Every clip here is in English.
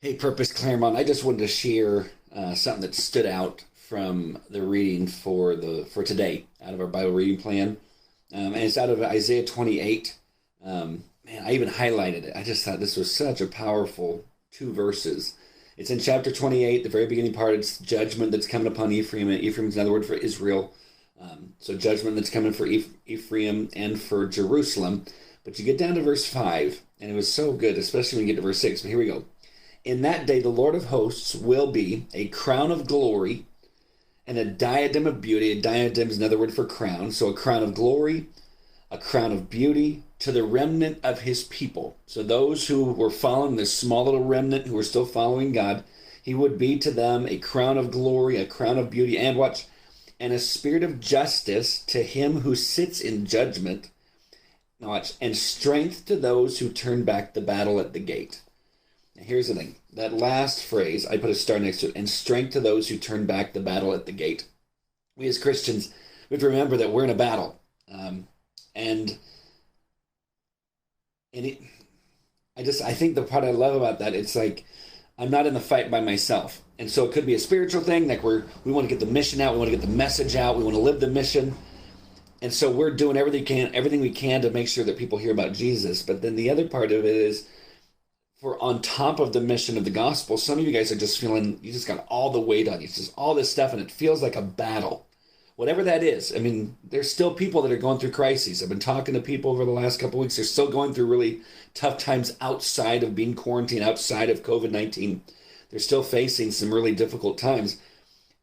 Hey, Purpose Claremont. I just wanted to share something that stood out from the reading for today out of our Bible reading plan, and it's out of Isaiah 28. Man, I even highlighted it. I just thought this was such a powerful two verses. It's in chapter 28, the very beginning part. It's judgment that's coming upon Ephraim, and Ephraim is another word for Israel. So judgment that's coming for Ephraim and for Jerusalem. But you get down to verse 5, and it was so good, especially when you get to verse 6. But here we go. In that day, the Lord of hosts will be a crown of glory and a diadem of beauty. A diadem is another word for crown. So a crown of glory, a crown of beauty to the remnant of his people. So those who were following this small little remnant who were still following God, he would be to them a crown of glory, a crown of beauty, and watch, and a spirit of justice to him who sits in judgment. Now watch, and strength to those who turn back the battle at the gate. Now here's the thing. That last phrase, I put a star next to it, and strength to those who turn back the battle at the gate. We as Christians, we have to remember that we're in a battle. And I think the part I love about that, it's like, I'm not in the fight by myself. And so it could be a spiritual thing, like we want to get the mission out, we want to get the message out, we want to live the mission. And so we're doing everything we can to make sure that people hear about Jesus. But then the other part of it is, for on top of the mission of the gospel, some of you guys are just feeling, you just got all the weight on you. It's just all this stuff, and it feels like a battle. Whatever that is. I mean, there's still people that are going through crises. I've been talking to people over the last couple of weeks. They're still going through really tough times outside of being quarantined, outside of COVID-19. They're still facing some really difficult times.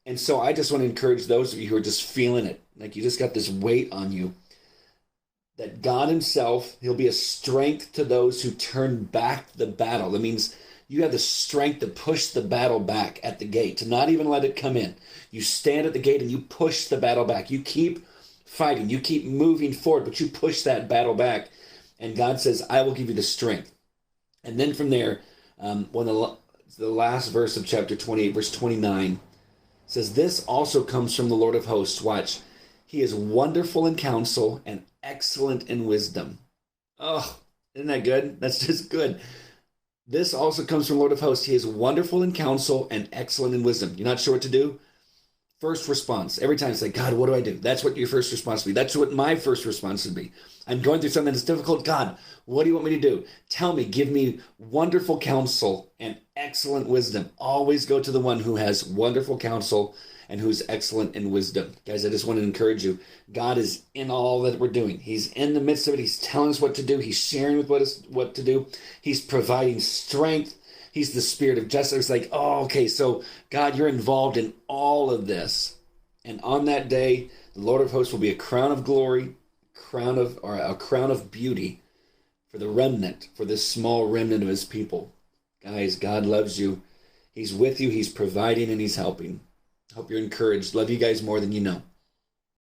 And so I just want to encourage those of you who are just feeling it, like you just got this weight on you, that God himself, he'll be a strength to those who turn back the battle. That means you have the strength to push the battle back at the gate, to not even let it come in. You stand at the gate and you push the battle back. You keep fighting. You keep moving forward, but you push that battle back. And God says, I will give you the strength. And then from there, when the last verse of chapter 28, verse 29, says, this also comes from the Lord of hosts. Watch. He is wonderful in counsel and excellent in wisdom. Oh, isn't that good? That's just good. This also comes from Lord of hosts. He is wonderful in counsel and excellent in wisdom. You're not sure what to do? First response. Every time it's like, God, what do I do? That's what your first response would be. That's what my first response would be. I'm going through something that's difficult. God, what do you want me to do? Tell me, give me wonderful counsel and excellent wisdom. Always go to the one who has wonderful counsel and who's excellent in wisdom. Guys, I just want to encourage you. God is in all that we're doing. He's in the midst of it. He's telling us what to do. He's sharing with us what to do. He's providing strength. He's the spirit of justice. It's like, oh, okay, so God, you're involved in all of this. And on that day, the Lord of hosts will be a crown of glory, a crown of beauty for the remnant, for this small remnant of his people. Guys, God loves you. He's with you. He's providing and he's helping. Hope you're encouraged. Love you guys more than you know.